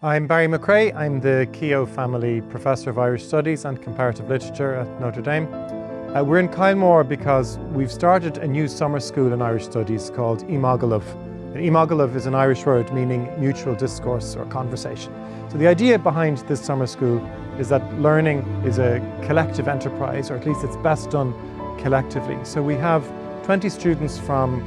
I'm Barry McCrea. I'm the Keough Family Professor of Irish Studies and Comparative Literature at Notre Dame. We're in Kylemore because we've started a new summer school in Irish Studies called Imagallamh. And Imagallamh is an Irish word meaning mutual discourse or conversation. So the idea behind this summer school is that learning is a collective enterprise, or at least it's best done collectively. So we have 20 students from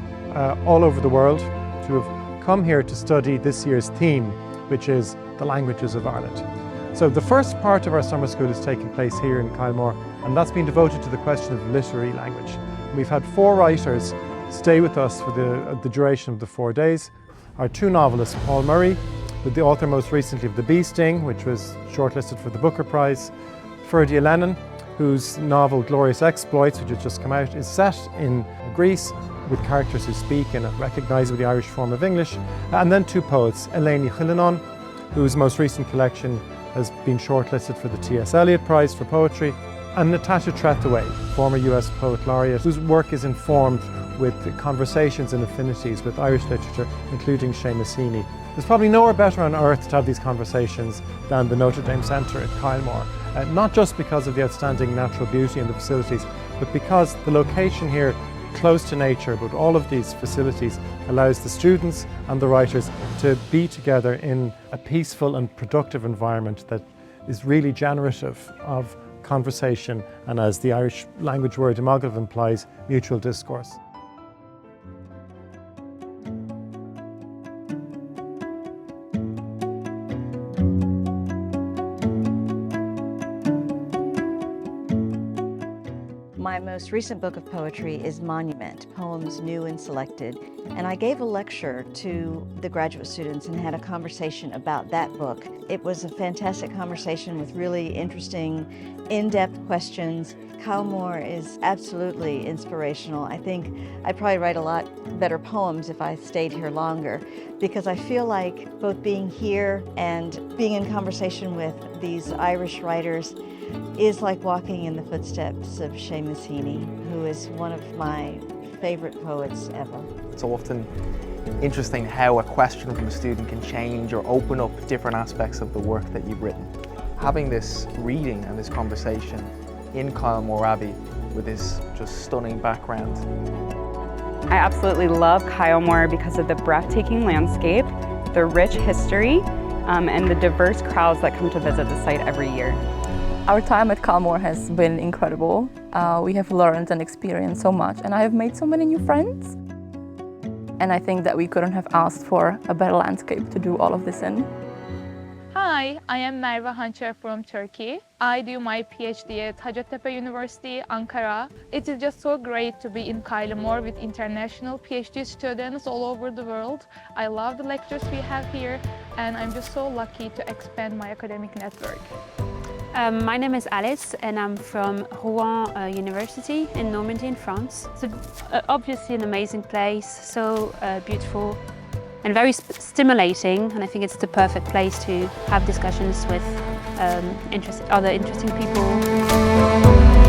all over the world who have come here to study this year's theme, which is the languages of Ireland. So the first part of our summer school is taking place here in Kylemore, and that's been devoted to the question of literary language. We've had 4 writers stay with us for the duration of the 4 days. Our 2 novelists, Paul Murray, with the author most recently of The Bee Sting, which was shortlisted for the Booker Prize. Ferdia Lennon, whose novel Glorious Exploits, which has just come out, is set in Greece with characters who speak in a recognisably Irish form of English. And then 2 poets, Kylemore, whose most recent collection has been shortlisted for the T.S. Eliot Prize for Poetry, and Natasha Trethewey, former US Poet Laureate, whose work is informed with conversations and affinities with Irish literature, including Seamus Heaney. There's probably nowhere better on earth to have these conversations than the Notre Dame Centre at Kylemore, not just because of the outstanding natural beauty and the facilities, but because the location here, close to nature, but all of these facilities allows the students and the writers to be together in a peaceful and productive environment that is really generative of conversation and, as the Irish language word Imagallamh implies, mutual discourse. My most recent book of poetry is Monument, Poems New and Selected, and I gave a lecture to the graduate students and had a conversation about that book. It was a fantastic conversation with really interesting, in-depth questions. Kylemore is absolutely inspirational. I think I'd probably write a lot better poems if I stayed here longer, because I feel like both being here and being in conversation with these Irish writers is like walking in the footsteps of Seamus Heaney, who is one of my favorite poets ever. It's often interesting how a question from a student can change or open up different aspects of the work that you've written. Having this reading and this conversation in Kylemore Abbey with this just stunning background. I absolutely love Kylemore because of the breathtaking landscape, the rich history, and the diverse crowds that come to visit the site every year. Our time at Kylemore has been incredible. We have learned and experienced so much, and I have made so many new friends. And I think that we couldn't have asked for a better landscape to do all of this in. Hi, I am Merve Hançer from Turkey. I do my PhD at Hacettepe University, Ankara. It is just so great to be in Kylemore with international PhD students all over the world. I love the lectures we have here, and I'm just so lucky to expand my academic network. My name is Alice and I'm from Rouen University in Normandy in France. It's obviously an amazing place, so beautiful and very stimulating, and I think it's the perfect place to have discussions with other interesting people.